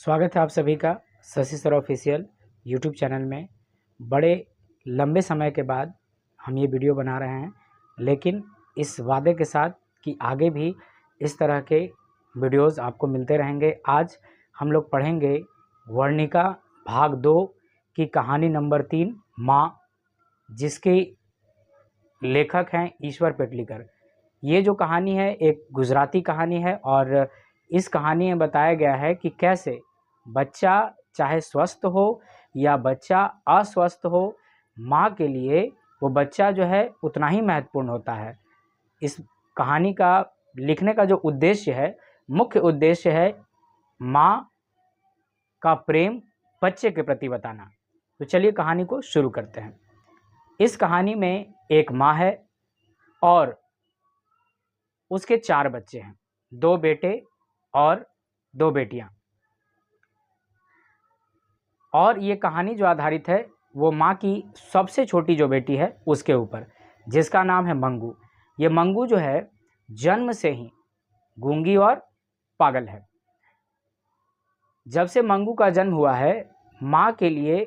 स्वागत है आप सभी का Shashi sir official YouTube channel में। बड़े लंबे समय के बाद हम ये वीडियो बना रहे हैं, लेकिन इस वादे के साथ कि आगे भी इस तरह के वीडियोस आपको मिलते रहेंगे। आज हम लोग पढ़ेंगे वर्णिका भाग 2 की कहानी नंबर 3 माँ, जिसके लेखक हैं ईश्वर पेटलीकर। ये जो कहानी है एक गुजराती कहानी है और इस कहानी में बताया गया है कि कैसे बच्चा चाहे स्वस्थ हो या बच्चा अस्वस्थ हो, माँ के लिए वो बच्चा जो है उतना ही महत्वपूर्ण होता है। इस कहानी का लिखने का जो उद्देश्य है, मुख्य उद्देश्य है माँ का प्रेम बच्चे के प्रति बताना। तो चलिए कहानी को शुरू करते हैं। इस कहानी में एक माँ है और उसके 4 बच्चे हैं, 2 बेटे और 2 बेटियां। और ये कहानी जो आधारित है वो माँ की सबसे छोटी जो बेटी है उसके ऊपर, जिसका नाम है मंगू। ये मंगू जो है जन्म से ही गूंगी और पागल है। जब से मंगू का जन्म हुआ है, माँ के लिए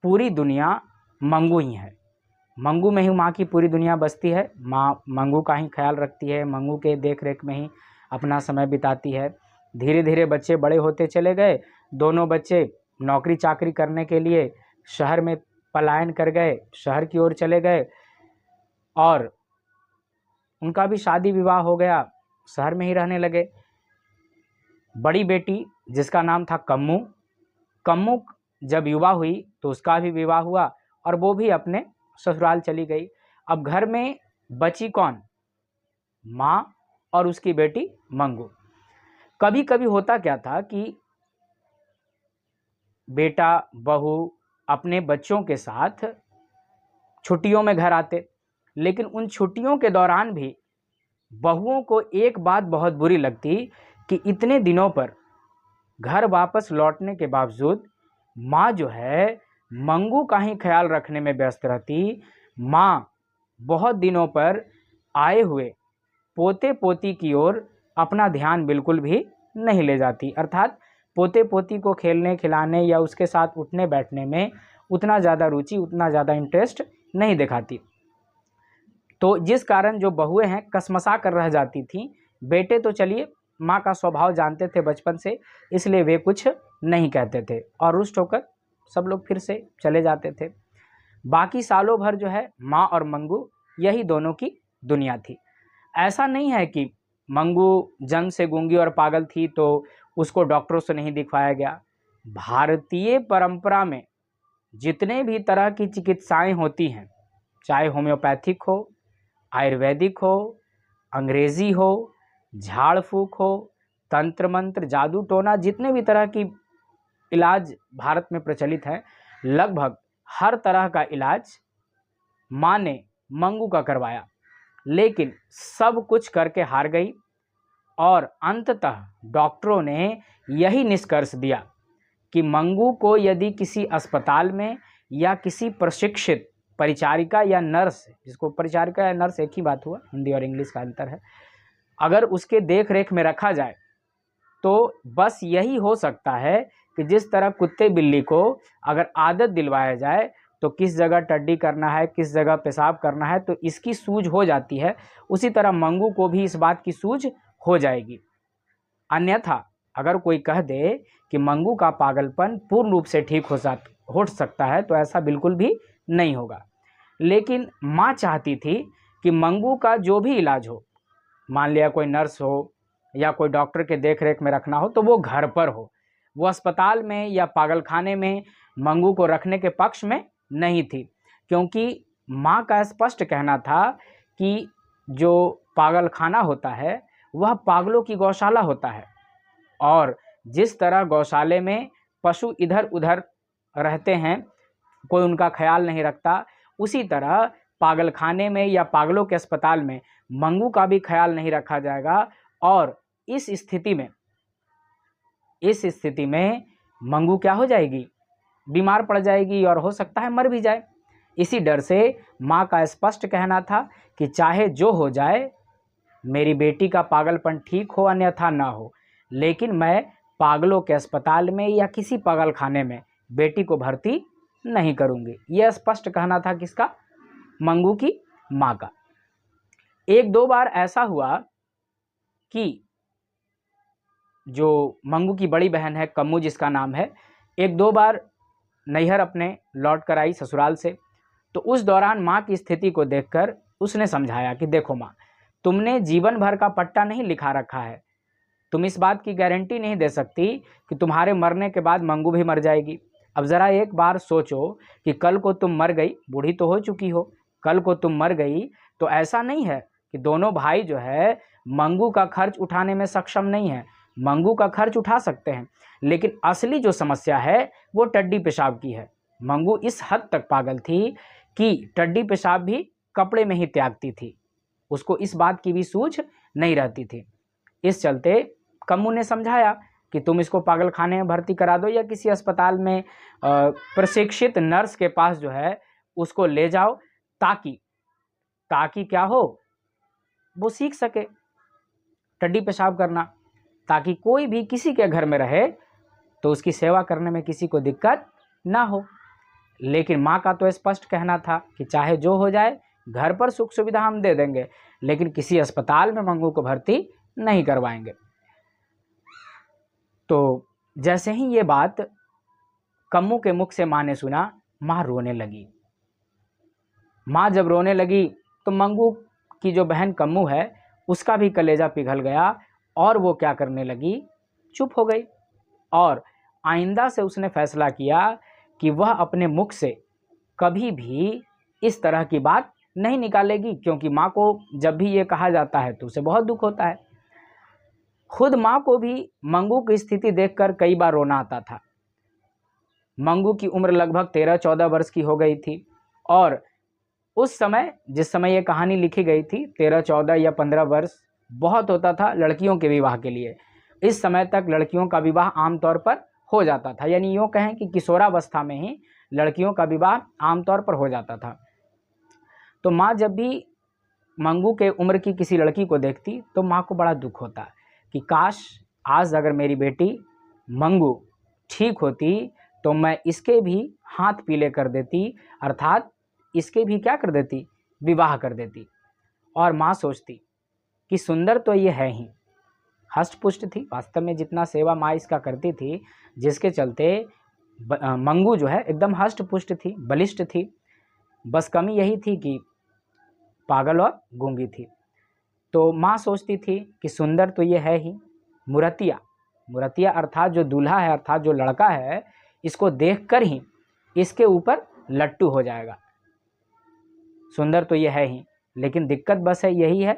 पूरी दुनिया मंगू ही है। मंगू में ही माँ की पूरी दुनिया बसती है। माँ मंगू का ही ख्याल रखती है, मंगू के देख रेख में ही अपना समय बिताती है। धीरे धीरे बच्चे बड़े होते चले गए। दोनों बच्चे नौकरी चाकरी करने के लिए शहर में पलायन कर गए, शहर की ओर चले गए और उनका भी शादी विवाह हो गया, शहर में ही रहने लगे। बड़ी बेटी जिसका नाम था कम्मू, कम्मू जब युवा हुई तो उसका भी विवाह हुआ और वो भी अपने ससुराल चली गई। अब घर में बची कौन? माँ और उसकी बेटी मंगू। कभी कभी होता क्या था कि बेटा बहू अपने बच्चों के साथ छुट्टियों में घर आते, लेकिन उन छुट्टियों के दौरान भी बहुओं को एक बात बहुत बुरी लगती कि इतने दिनों पर घर वापस लौटने के बावजूद माँ जो है मंगू का ही ख्याल रखने में व्यस्त रहती। माँ बहुत दिनों पर आए हुए पोते पोती की ओर अपना ध्यान बिल्कुल भी नहीं ले जाती, अर्थात पोते पोती को खेलने खिलाने या उसके साथ उठने बैठने में उतना ज़्यादा रुचि, उतना ज़्यादा इंटरेस्ट नहीं दिखाती। तो जिस कारण जो बहुएं हैं कसमसा कर रह जाती थीं। बेटे तो चलिए माँ का स्वभाव जानते थे बचपन से, इसलिए वे कुछ नहीं कहते थे और रुष्ट होकर सब लोग फिर से चले जाते थे। बाकी सालों भर जो है माँ और मंगू यही दोनों की दुनिया थी। ऐसा नहीं है कि मंगू जन्म से गूंगी और पागल थी तो उसको डॉक्टरों से नहीं दिखवाया गया। भारतीय परंपरा में जितने भी तरह की चिकित्साएं होती हैं, चाहे होम्योपैथिक हो, आयुर्वेदिक हो, अंग्रेजी हो, झाड़ फूक हो, तंत्र मंत्र, जादू टोना, जितने भी तरह की इलाज भारत में प्रचलित है, लगभग हर तरह का इलाज माँ ने मंगू का करवाया, लेकिन सब कुछ करके हार गई। और अंततः डॉक्टरों ने यही निष्कर्ष दिया कि मंगू को यदि किसी अस्पताल में या किसी प्रशिक्षित परिचारिका या नर्स, जिसको परिचारिका या नर्स एक ही बात हुआ, हिंदी और इंग्लिश का अंतर है, अगर उसके देख रेख में रखा जाए तो बस यही हो सकता है कि जिस तरह कुत्ते बिल्ली को अगर आदत दिलवाया जाए तो किस जगह टड्डी करना है, किस जगह पेशाब करना है, तो इसकी सूझ हो जाती है, उसी तरह मंगू को भी इस बात की सूझ हो जाएगी। अन्यथा अगर कोई कह दे कि मंगू का पागलपन पूर्ण रूप से ठीक हो सकता है तो ऐसा बिल्कुल भी नहीं होगा। लेकिन माँ चाहती थी कि मंगू का जो भी इलाज हो, मान लिया कोई नर्स हो या कोई डॉक्टर के देख रेख में रखना हो, तो वो घर पर हो। वो अस्पताल में या पागलखाने में मंगू को रखने के पक्ष में नहीं थी, क्योंकि माँ का स्पष्ट कहना था कि जो पागलखाना होता है वह पागलों की गौशाला होता है, और जिस तरह गौशाले में पशु इधर उधर रहते हैं, कोई उनका ख्याल नहीं रखता, उसी तरह पागलखाने में या पागलों के अस्पताल में मंगू का भी ख्याल नहीं रखा जाएगा। और इस स्थिति में मंगू क्या हो जाएगी? बीमार पड़ जाएगी और हो सकता है मर भी जाए। इसी डर से माँ का स्पष्ट कहना था कि चाहे जो हो जाए, मेरी बेटी का पागलपन ठीक हो अन्यथा ना हो, लेकिन मैं पागलों के अस्पताल में या किसी पागल खाने में बेटी को भर्ती नहीं करूंगी। यह स्पष्ट कहना था किसका? मंगू की माँ का। एक दो बार ऐसा हुआ कि जो मंगू की बड़ी बहन है, कम्मू जिसका नाम है, एक दो बार नैहर अपने लौट कर आई ससुराल से। तो उस दौरान माँ की स्थिति को देखकर उसने समझाया कि देखो माँ, तुमने जीवन भर का पट्टा नहीं लिखा रखा है, तुम इस बात की गारंटी नहीं दे सकती कि तुम्हारे मरने के बाद मंगू भी मर जाएगी। अब ज़रा एक बार सोचो कि कल को तुम मर गई, बूढ़ी तो हो चुकी हो, कल को तुम मर गई तो ऐसा नहीं है कि दोनों भाई जो है मंगू का खर्च उठाने में सक्षम नहीं है। मंगू का खर्च उठा सकते हैं, लेकिन असली जो समस्या है वो टड्डी पेशाब की है। मंगू इस हद तक पागल थी कि टड्डी पेशाब भी कपड़े में ही त्यागती थी, उसको इस बात की भी सूझ नहीं रहती थी। इस चलते कम्मू ने समझाया कि तुम इसको पागल खाने में भर्ती करा दो या किसी अस्पताल में प्रशिक्षित नर्स के पास जो है उसको ले जाओ, ताकि क्या हो, वो सीख सके टड्डी पेशाब करना, ताकि कोई भी किसी के घर में रहे तो उसकी सेवा करने में किसी को दिक्कत ना हो। लेकिन माँ का तो स्पष्ट कहना था कि चाहे जो हो जाए, घर पर सुख सुविधा हम दे देंगे, लेकिन किसी अस्पताल में मंगू को भर्ती नहीं करवाएंगे। तो जैसे ही ये बात कम्मू के मुख से माँ ने सुना, माँ रोने लगी। माँ जब रोने लगी तो मंगू की जो बहन कम्मू है उसका भी कलेजा पिघल गया और वो क्या करने लगी, चुप हो गई। और आइंदा से उसने फैसला किया कि वह अपने मुख से कभी भी इस तरह की बात नहीं निकालेगी, क्योंकि माँ को जब भी ये कहा जाता है तो उसे बहुत दुख होता है। खुद माँ को भी मंगू की स्थिति देखकर कई बार रोना आता था। मंगू की उम्र लगभग 13-14 वर्ष की हो गई थी और उस समय, जिस समय ये कहानी लिखी गई थी, 13-14 या 15 वर्ष बहुत होता था लड़कियों के विवाह के लिए। इस समय तक लड़कियों का विवाह आमतौर पर हो जाता था, यानी यूँ कहें कि किशोरावस्था में ही लड़कियों का विवाह आमतौर पर हो जाता था। तो माँ जब भी मंगू के उम्र की किसी लड़की को देखती तो माँ को बड़ा दुख होता कि काश आज अगर मेरी बेटी मंगू ठीक होती तो मैं इसके भी हाथ पीले कर देती, अर्थात इसके भी क्या कर देती, विवाह कर देती। और माँ सोचती कि सुंदर तो ये है ही, हष्ट-पुष्ट थी, वास्तव में जितना सेवा माँ इसका करती थी, जिसके चलते मंगू जो है एकदम हष्ट-पुष्ट थी, बलिष्ठ थी। बस कमी यही थी कि पागल और गूंगी थी। तो माँ सोचती थी कि सुंदर तो ये है ही, मुरतिया अर्थात जो दूल्हा है, अर्थात जो लड़का है, इसको देखकर ही इसके ऊपर लट्टू हो जाएगा। सुंदर तो ये है ही, लेकिन दिक्कत बस है यही है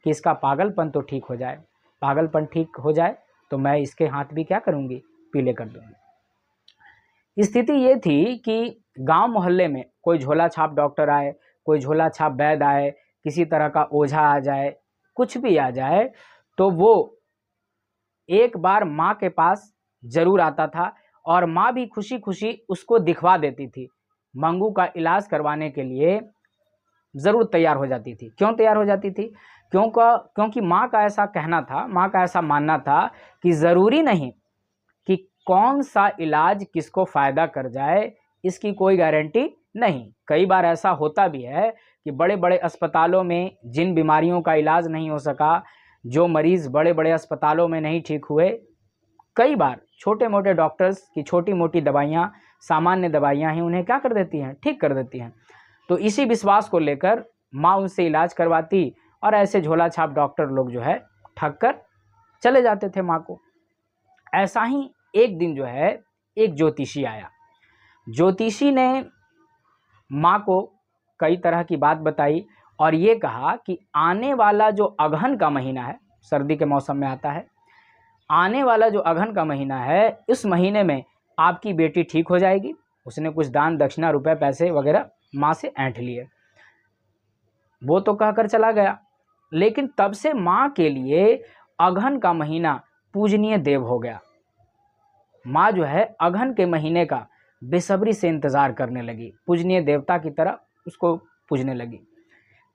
कि इसका पागलपन तो ठीक हो जाए। पागलपन ठीक हो जाए तो मैं इसके हाथ भी क्या करूँगी, पीले कर दूँगी। स्थिति ये थी कि गांव मोहल्ले में कोई झोला छाप डॉक्टर आए, कोई झोला छाप वैद्य आए, किसी तरह का ओझा आ जाए, कुछ भी आ जाए, तो वो एक बार माँ के पास जरूर आता था और माँ भी खुशी खुशी उसको दिखवा देती थी। मंगू का इलाज करवाने के लिए ज़रूर तैयार हो जाती थी। क्यों तैयार हो जाती थी? क्योंकि माँ का ऐसा कहना था, माँ का ऐसा मानना था कि ज़रूरी नहीं कि कौन सा इलाज किसको फ़ायदा कर जाए, इसकी कोई गारंटी नहीं। कई बार ऐसा होता भी है कि बड़े बड़े अस्पतालों में जिन बीमारियों का इलाज नहीं हो सका, जो मरीज़ बड़े बड़े अस्पतालों में नहीं ठीक हुए, कई बार छोटे मोटे डॉक्टर्स की छोटी मोटी दवाइयाँ, सामान्य दवाइयाँ ही उन्हें क्या कर देती हैं, ठीक कर देती हैं। तो इसी विश्वास को लेकर माँ उनसे इलाज करवाती और ऐसे झोला छाप डॉक्टर लोग जो है ठग कर चले जाते थे माँ को। ऐसा ही एक दिन जो है एक ज्योतिषी आया। ज्योतिषी ने माँ को कई तरह की बात बताई और ये कहा कि आने वाला जो अगहन का महीना है, सर्दी के मौसम में आता है, आने वाला जो अगहन का महीना है, इस महीने में आपकी बेटी ठीक हो जाएगी। उसने कुछ दान दक्षिणा, रुपए पैसे वगैरह माँ से ऐंठ लिए। वो तो कहकर चला गया, लेकिन तब से माँ के लिए अगहन का महीना पूजनीय देव हो गया। माँ जो है अगहन के महीने का बेसब्री से इंतज़ार करने लगी, पूजनीय देवता की तरह उसको पूजने लगी।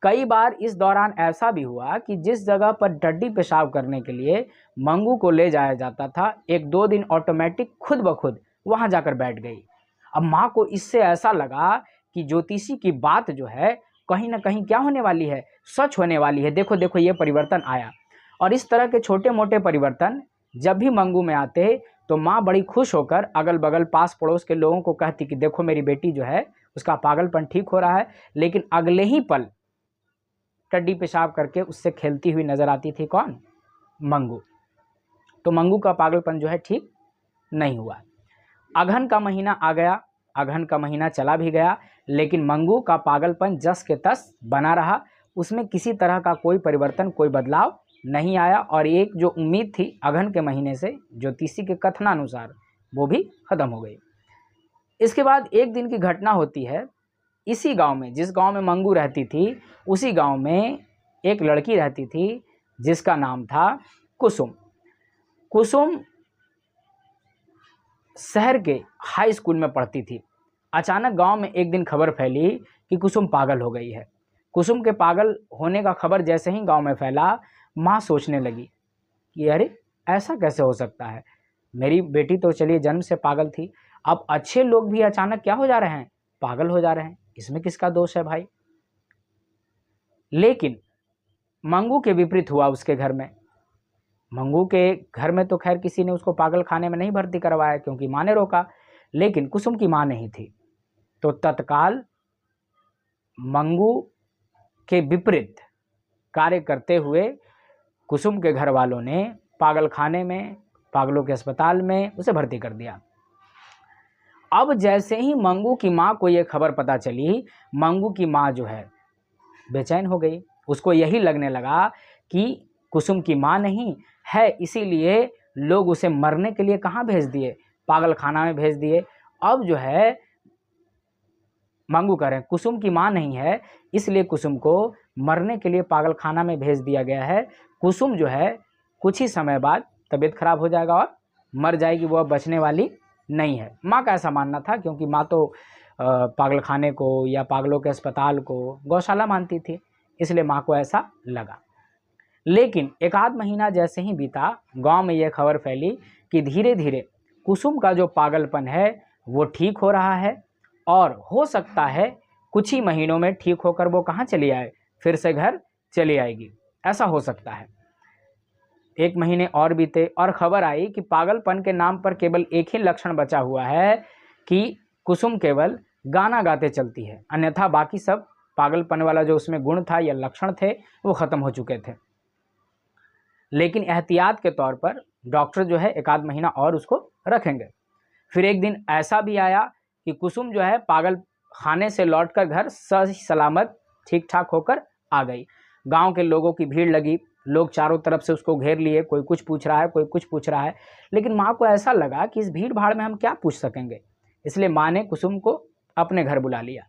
कई बार इस दौरान ऐसा भी हुआ कि जिस जगह पर डड्डी पेशाब करने के लिए मंगू को ले जाया जाता था, 1-2 दिन ऑटोमेटिक खुद ब खुद वहाँ जाकर बैठ गई। अब माँ को इससे ऐसा लगा कि ज्योतिषी की बात जो है कहीं ना कहीं क्या होने वाली है, सच होने वाली है। देखो देखो ये परिवर्तन आया। और इस तरह के छोटे मोटे परिवर्तन जब भी मंगू में आते तो माँ बड़ी खुश होकर अगल बगल पास पड़ोस के लोगों को कहती कि देखो मेरी बेटी जो है उसका पागलपन ठीक हो रहा है। लेकिन अगले ही पल टड्डी पेशाब करके उससे खेलती हुई नजर आती थी कौन? मंगू। तो मंगू का पागलपन जो है ठीक नहीं हुआ। अगहन का महीना आ गया, अगहन का महीना चला भी गया, लेकिन मंगू का पागलपन जस के तस बना रहा। उसमें किसी तरह का कोई परिवर्तन, कोई बदलाव नहीं आया। और एक जो उम्मीद थी अगहन के महीने से ज्योतिषी के कथनानुसार, वो भी खत्म हो गई। इसके बाद एक दिन की घटना होती है। इसी गांव में, जिस गांव में मंगू रहती थी, उसी गांव में एक लड़की रहती थी जिसका नाम था कुसुम। कुसुम शहर के हाई स्कूल में पढ़ती थी। अचानक गांव में एक दिन खबर फैली कि कुसुम पागल हो गई है। कुसुम के पागल होने का खबर जैसे ही गांव में फैला, माँ सोचने लगी कि अरे ऐसा कैसे हो सकता है, मेरी बेटी तो चलिए जन्म से पागल थी, अब अच्छे लोग भी अचानक क्या हो जा रहे हैं, पागल हो जा रहे हैं, इसमें किसका दोष है भाई। लेकिन मंगू के विपरीत हुआ उसके घर में। मंगू के घर में तो खैर किसी ने उसको पागल खाने में नहीं भर्ती करवाया क्योंकि माँ ने रोका, लेकिन कुसुम की माँ नहीं थी। तो तत्काल मंगू के विपरीत कार्य करते हुए कुसुम के घर वालों ने पागल खाने में, पागलों के अस्पताल में उसे भर्ती कर दिया। अब जैसे ही मंगू की माँ को ये खबर पता चली, मंगू की माँ जो है बेचैन हो गई। उसको यही लगने लगा कि कुसुम की माँ नहीं है, इसीलिए लोग उसे मरने के लिए कहाँ भेज दिए, पागल खाना में भेज दिए। अब जो है मंगू कह रहे हैं कुसुम की माँ नहीं है, इसलिए कुसुम को मरने के लिए पागल खाना में भेज दिया गया है। कुसुम जो है कुछ ही समय बाद तबीयत खराब हो जाएगा और मर जाएगी, वो अब बचने वाली नहीं है। माँ का ऐसा मानना था, क्योंकि माँ तो पागल खाने को या पागलों के अस्पताल को गौशाला मानती थी, इसलिए माँ को ऐसा लगा। लेकिन एक आध महीना जैसे ही बीता, गांव में यह खबर फैली कि धीरे धीरे कुसुम का जो पागलपन है वो ठीक हो रहा है और हो सकता है कुछ ही महीनों में ठीक होकर वो कहाँ चली आए, फिर से घर चली आएगी, ऐसा हो सकता है। 1 महीने और बीते और खबर आई कि पागलपन के नाम पर केवल एक ही लक्षण बचा हुआ है कि कुसुम केवल गाना गाते चलती है, अन्यथा बाकी सब पागलपन वाला जो उसमें गुण था या लक्षण थे वो खत्म हो चुके थे। लेकिन एहतियात के तौर पर डॉक्टर जो है 1 आध महीना और उसको रखेंगे। फिर एक दिन ऐसा भी आया कि कुसुम जो है पागल खाने से लौटकर घर सही सलामत ठीक ठाक होकर आ गई। गांव के लोगों की भीड़ लगी, लोग चारों तरफ से उसको घेर लिए, कोई कुछ पूछ रहा है, कोई कुछ पूछ रहा है। लेकिन माँ को ऐसा लगा कि इस भीड़ भाड़ में हम क्या पूछ सकेंगे, इसलिए माँ ने कुसुम को अपने घर बुला लिया।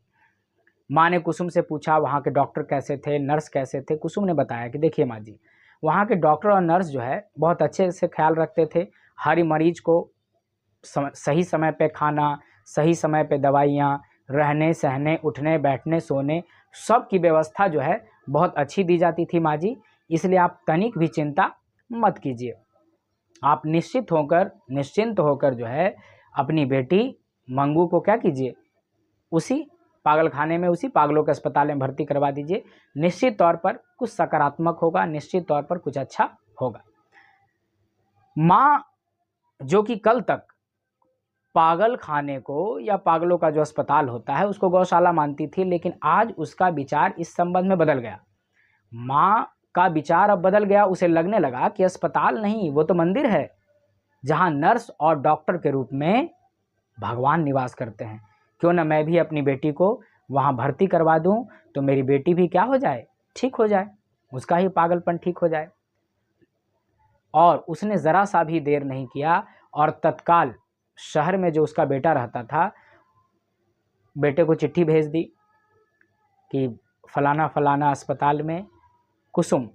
माँ ने कुसुम से पूछा वहाँ के डॉक्टर कैसे थे, नर्स कैसे थे। कुसुम ने बताया कि देखिए माँ जी, वहाँ के डॉक्टर और नर्स जो है बहुत अच्छे से ख्याल रखते थे, हर मरीज को सही समय पे खाना, सही समय पे दवाइयाँ, रहने सहने, उठने बैठने सोने, सब की व्यवस्था जो है बहुत अच्छी दी जाती थी माँ जी, इसलिए आप तनिक भी चिंता मत कीजिए। आप निश्चिंत होकर जो है अपनी बेटी मंगू को क्या कीजिए, उसी पागल खाने में, उसी पागलों के अस्पताल में भर्ती करवा दीजिए। निश्चित तौर पर कुछ सकारात्मक होगा, निश्चित तौर पर कुछ अच्छा होगा। माँ जो कि कल तक पागल खाने को या पागलों का जो अस्पताल होता है उसको गौशाला मानती थी, लेकिन आज उसका विचार इस संबंध में बदल गया। माँ का विचार अब बदल गया, उसे लगने लगा कि अस्पताल नहीं, वो तो मंदिर है जहाँ नर्स और डॉक्टर के रूप में भगवान निवास करते हैं। क्यों ना मैं भी अपनी बेटी को वहाँ भर्ती करवा दूँ, तो मेरी बेटी भी क्या हो जाए, ठीक हो जाए, उसका ही पागलपन ठीक हो जाए। और उसने ज़रा सा भी देर नहीं किया और तत्काल शहर में जो उसका बेटा रहता था, बेटे को चिट्ठी भेज दी कि फलाना फलाना अस्पताल में कुसुम,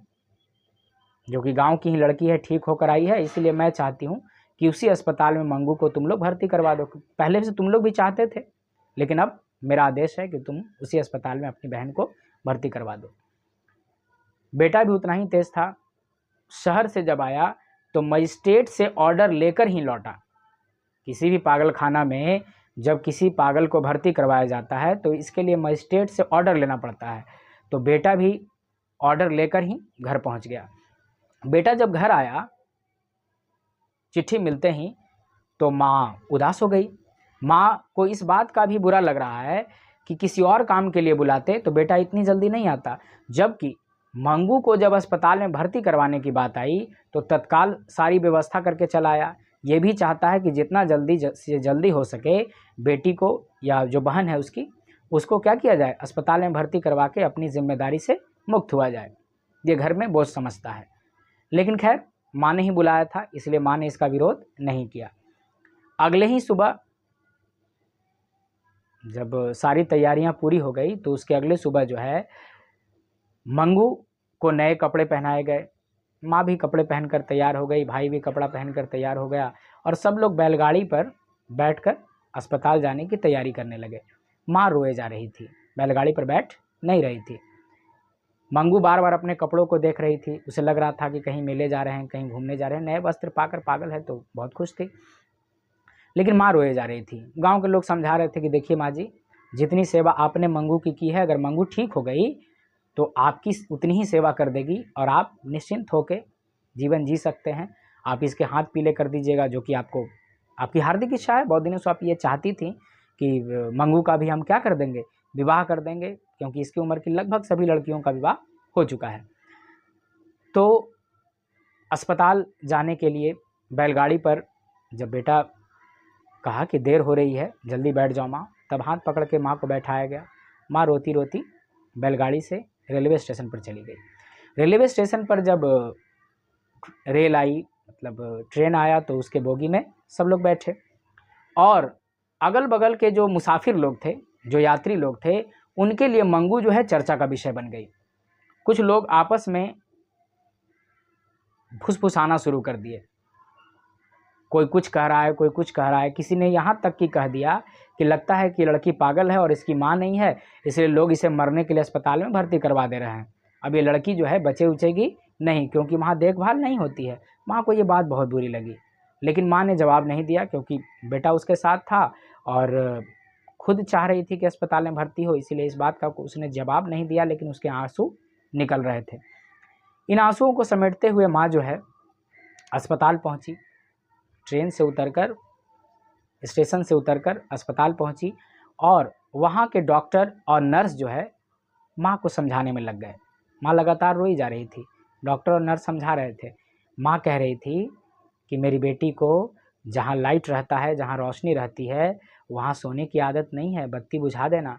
जो कि गांव की ही लड़की है, ठीक होकर आई है, इसलिए मैं चाहती हूँ कि उसी अस्पताल में मंगू को तुम लोग भर्ती करवा दो। पहले से तुम लोग भी चाहते थे, लेकिन अब मेरा आदेश है कि तुम उसी अस्पताल में अपनी बहन को भर्ती करवा दो। बेटा भी उतना ही तेज था। शहर से जब आया तो मजिस्ट्रेट से ऑर्डर लेकर ही लौटा। किसी भी पागल खाना में जब किसी पागल को भर्ती करवाया जाता है तो इसके लिए मजिस्ट्रेट से ऑर्डर लेना पड़ता है। तो बेटा भी ऑर्डर लेकर ही घर पहुंच गया। बेटा जब घर आया, चिट्ठी मिलते ही तो माँ उदास हो गई। माँ को इस बात का भी बुरा लग रहा है कि किसी और काम के लिए बुलाते तो बेटा इतनी जल्दी नहीं आता। जबकि मंगू को जब अस्पताल में भर्ती करवाने की बात आई तो तत्काल सारी व्यवस्था करके चला आया। ये भी चाहता है कि जितना जल्दी से जल्दी हो सके बेटी को या जो बहन है उसको क्या किया जाए, अस्पताल में भर्ती करवा के अपनी जिम्मेदारी से मुक्त हुआ जाए। ये घर में बोझ समझता है। लेकिन खैर, माँ ने ही बुलाया था, इसलिए माँ ने इसका विरोध नहीं किया। अगले ही सुबह जब सारी तैयारियां पूरी हो गई तो उसके अगले सुबह जो है मंगू को नए कपड़े पहनाए गए। माँ भी कपड़े पहनकर तैयार हो गई, भाई भी कपड़ा पहनकर तैयार हो गया और सब लोग बैलगाड़ी पर बैठकर अस्पताल जाने की तैयारी करने लगे। माँ रोए जा रही थी, बैलगाड़ी पर बैठ नहीं रही थी। मंगू बार बार अपने कपड़ों को देख रही थी। उसे लग रहा था कि कहीं मेले जा रहे हैं, कहीं घूमने जा रहे हैं। नए वस्त्र पाकर पागल है तो बहुत खुश थी, लेकिन माँ रोए जा रही थी। गांव के लोग समझा रहे थे कि देखिए माँ जी, जितनी सेवा आपने मंगू की है, अगर मंगू ठीक हो गई तो आपकी उतनी ही सेवा कर देगी और आप निश्चिंत होकर जीवन जी सकते हैं। आप इसके हाथ पीले कर दीजिएगा, जो कि आपकी हार्दिक इच्छा है। बहुत दिनों से आप ये चाहती थी कि मंगू का भी हम क्या कर देंगे, विवाह कर देंगे, क्योंकि इसकी उम्र की लगभग सभी लड़कियों का विवाह हो चुका है। तो अस्पताल जाने के लिए बैलगाड़ी पर जब बेटा कहा कि देर हो रही है, जल्दी बैठ जाओ माँ, तब हाथ पकड़ के माँ को बैठाया गया। माँ रोती रोती बैलगाड़ी से रेलवे स्टेशन पर चली गई। रेलवे स्टेशन पर जब रेल आई, मतलब ट्रेन आया, तो उसके बोगी में सब लोग बैठे और अगल बगल के जो मुसाफिर लोग थे, जो यात्री लोग थे, उनके लिए मंगू जो है चर्चा का विषय बन गई। कुछ लोग आपस में फुसफुसाना शुरू कर दिए। कोई कुछ कह रहा है, कोई कुछ कह रहा है। किसी ने यहाँ तक कि कह दिया कि लगता है कि लड़की पागल है और इसकी माँ नहीं है, इसलिए लोग इसे मरने के लिए अस्पताल में भर्ती करवा दे रहे हैं। अब ये लड़की जो है बचे उचेगी नहीं, क्योंकि वहाँ देखभाल नहीं होती है। माँ को ये बात बहुत बुरी लगी, लेकिन माँ ने जवाब नहीं दिया, क्योंकि बेटा उसके साथ था और खुद चाह रही थी कि अस्पताल में भर्ती हो, इसीलिए इस बात का उसने जवाब नहीं दिया। लेकिन उसके आंसू निकल रहे थे। इन आंसुओं को समेटते हुए माँ जो है अस्पताल पहुँची। ट्रेन से उतरकर, स्टेशन से उतरकर अस्पताल पहुंची और वहां के डॉक्टर और नर्स जो है माँ को समझाने में लग गए। माँ लगातार रोई जा रही थी। डॉक्टर और नर्स समझा रहे थे। माँ कह रही थी कि मेरी बेटी को जहाँ लाइट रहता है, जहाँ रोशनी रहती है, वहाँ सोने की आदत नहीं है, बत्ती बुझा देना।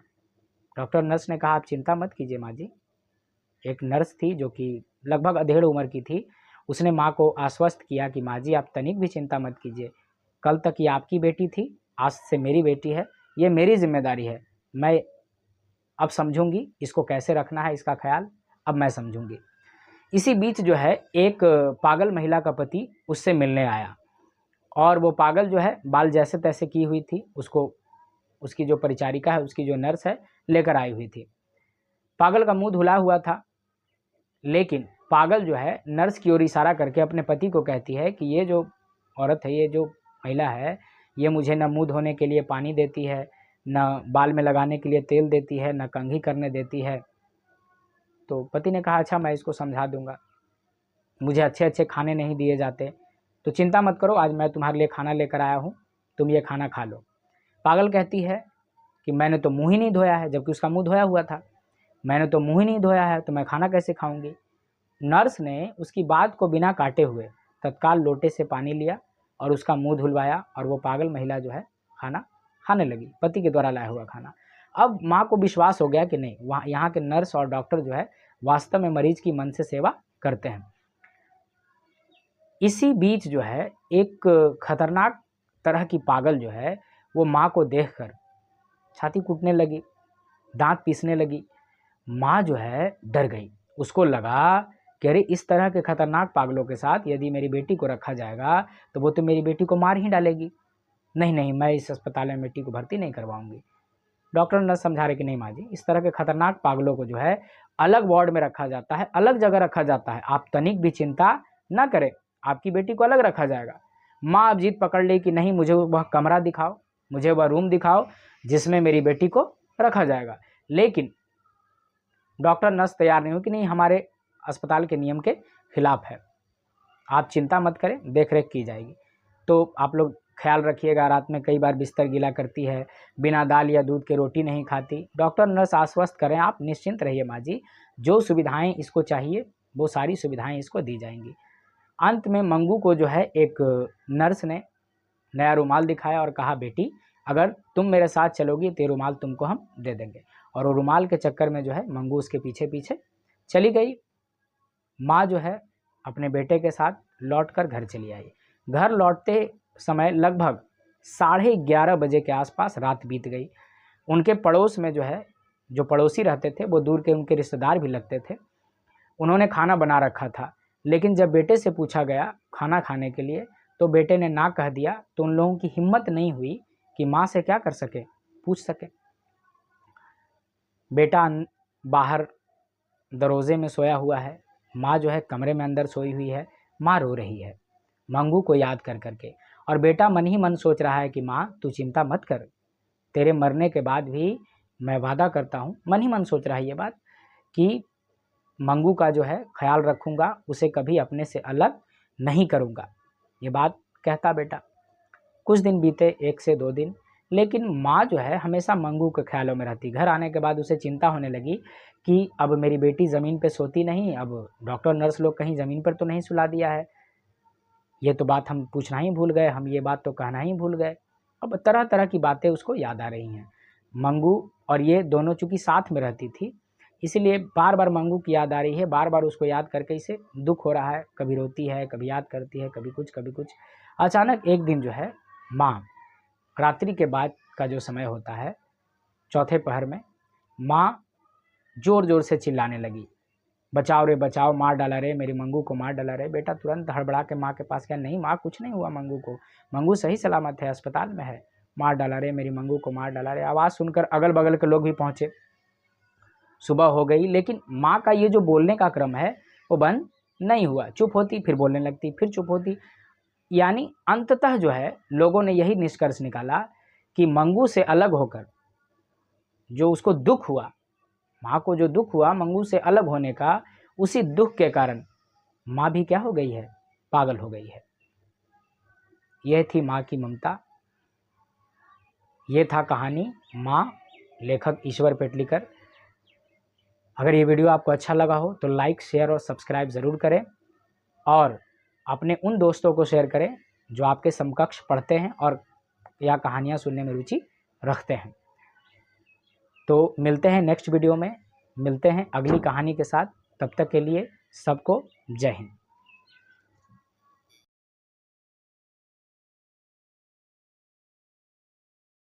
डॉक्टर नर्स ने कहा आप चिंता मत कीजिए माँ जी। एक नर्स थी जो कि लगभग अधेड़ उम्र की थी। उसने माँ को आश्वस्त किया कि माँ जी आप तनिक भी चिंता मत कीजिए, कल तक ये आपकी बेटी थी, आज से मेरी बेटी है, ये मेरी जिम्मेदारी है। मैं अब समझूंगी इसको कैसे रखना है, इसका ख्याल अब मैं समझूंगी। इसी बीच जो है एक पागल महिला का पति उससे मिलने आया और वो पागल जो है बाल जैसे तैसे की हुई थी, उसको उसकी जो परिचारिका है, उसकी जो नर्स है, लेकर आई हुई थी। पागल का मुंह धुला हुआ था, लेकिन पागल जो है नर्स की ओर इशारा करके अपने पति को कहती है कि ये जो औरत है, ये जो महिला है, ये मुझे न मुंह धोने के लिए पानी देती है, न बाल में लगाने के लिए तेल देती है, न कंघी करने देती है। तो पति ने कहा अच्छा मैं इसको समझा दूंगा, मुझे अच्छे अच्छे खाने नहीं दिए जाते, तो चिंता मत करो, आज मैं तुम्हारे लिए खाना लेकर आया हूँ, तुम ये खाना खा लो। पागल कहती है कि मैंने तो मुँह ही नहीं धोया है, जबकि उसका मुँह धोया हुआ था। मैंने तो मुँह ही नहीं धोया है, तो मैं खाना कैसे खाऊंगी। नर्स ने उसकी बात को बिना काटे हुए तत्काल लोटे से पानी लिया और उसका मुंह धुलवाया और वो पागल महिला जो है खाना खाने लगी, पति के द्वारा लाया हुआ खाना। अब माँ को विश्वास हो गया कि नहीं, वहाँ यहाँ के नर्स और डॉक्टर जो है वास्तव में मरीज की मन से सेवा करते हैं। इसी बीच जो है एक खतरनाक तरह की पागल जो है वो माँ को देखकर छाती कूटने लगी, दांत पीसने लगी। माँ जो है डर गई। उसको लगा कि अरे इस तरह के खतरनाक पागलों के साथ यदि मेरी बेटी को रखा जाएगा तो वो तो मेरी बेटी को मार ही डालेगी। नहीं नहीं, मैं इस अस्पताल में बेटी को भर्ती नहीं करवाऊंगी। डॉक्टर नर्स समझा रहे कि नहीं माँ जी, इस तरह के खतरनाक पागलों को जो है अलग वार्ड में रखा जाता है, अलग जगह रखा जाता है। आप तनिक भी चिंता ना करें, आपकी बेटी को अलग रखा जाएगा। माँ अब जिद पकड़ ली कि नहीं, मुझे वह कमरा दिखाओ, मुझे वह रूम दिखाओ जिसमें मेरी बेटी को रखा जाएगा। लेकिन डॉक्टर नर्स तैयार नहीं हो कि नहीं, हमारे अस्पताल के नियम के खिलाफ है, आप चिंता मत करें, देख रेख की जाएगी। तो आप लोग ख्याल रखिएगा, रात में कई बार बिस्तर गीला करती है, बिना दाल या दूध के रोटी नहीं खाती। डॉक्टर नर्स आश्वस्त करें, आप निश्चिंत रहिए माँ जी, जो सुविधाएं इसको चाहिए वो सारी सुविधाएं इसको दी जाएंगी। अंत में मंगू को जो है एक नर्स ने नया रुमाल दिखाया और कहा, बेटी अगर तुम मेरे साथ चलोगी तो ये रुमाल तुमको हम दे देंगे। और वो रुमाल के चक्कर में जो है मंगू उसके पीछे पीछे चली गई। माँ जो है अपने बेटे के साथ लौटकर घर चली आई। घर लौटते समय लगभग 11:30 बजे के आसपास रात बीत गई। उनके पड़ोस में जो है, जो पड़ोसी रहते थे वो दूर के उनके रिश्तेदार भी लगते थे, उन्होंने खाना बना रखा था। लेकिन जब बेटे से पूछा गया खाना खाने के लिए तो बेटे ने ना कह दिया। तो उन लोगों की हिम्मत नहीं हुई कि माँ से क्या कर सके, पूछ सके। बेटा बाहर दरोजे में सोया हुआ है, माँ जो है कमरे में अंदर सोई हुई है। माँ रो रही है मंगू को याद कर करके, और बेटा मन ही मन सोच रहा है कि माँ तू चिंता मत कर, तेरे मरने के बाद भी मैं वादा करता हूँ, मन ही मन सोच रहा है ये बात, कि मंगू का जो है ख्याल रखूँगा, उसे कभी अपने से अलग नहीं करूँगा। ये बात कहता बेटा। कुछ दिन बीते, 1 से 2 दिन, लेकिन माँ जो है हमेशा मंगू के ख्यालों में रहती। घर आने के बाद उसे चिंता होने लगी कि अब मेरी बेटी ज़मीन पे सोती नहीं, अब डॉक्टर नर्स लोग कहीं ज़मीन पर तो नहीं सुला दिया है, ये तो बात हम पूछना ही भूल गए, हम ये बात तो कहना ही भूल गए। अब तरह तरह की बातें उसको याद आ रही हैं। मंगू और ये दोनों चूँकि साथ में रहती थी, इसीलिए बार बार मंगू की याद आ रही है, बार बार उसको याद करके इसे दुख हो रहा है, कभी रोती है, कभी याद करती है, कभी कुछ कभी कुछ। अचानक एक दिन जो है माँ, रात्रि के बाद का जो समय होता है, चौथे पहर में, माँ ज़ोर ज़ोर से चिल्लाने लगी, बचाओ रे बचाओ, मार डाला रे, मेरी मंगू को मार डाला रे। बेटा तुरंत हड़बड़ा के माँ के पास गया, नहीं माँ कुछ नहीं हुआ मंगू को, मंगू सही सलामत है, अस्पताल में है, मार डाला रे, मेरी मंगू को मार डाला रे। आवाज़ सुनकर अगल बगल के लोग भी पहुँचे। सुबह हो गई, लेकिन माँ का ये जो बोलने का क्रम है वो बंद नहीं हुआ। चुप होती, फिर बोलने लगती, फिर चुप होती। यानी अंततः जो है लोगों ने यही निष्कर्ष निकाला कि मंगू से अलग होकर जो उसको दुख हुआ, माँ को जो दुख हुआ मंगू से अलग होने का, उसी दुख के कारण माँ भी क्या हो गई है, पागल हो गई है। यह थी माँ की ममता, ये था कहानी माँ, लेखक ईश्वर पेटलीकर। अगर ये वीडियो आपको अच्छा लगा हो तो लाइक, शेयर और सब्सक्राइब ज़रूर करें, और अपने उन दोस्तों को शेयर करें जो आपके समकक्ष पढ़ते हैं और या कहानियाँ सुनने में रुचि रखते हैं। तो मिलते हैं नेक्स्ट वीडियो में, मिलते हैं अगली कहानी के साथ। तब तक के लिए सबको जय हिंद।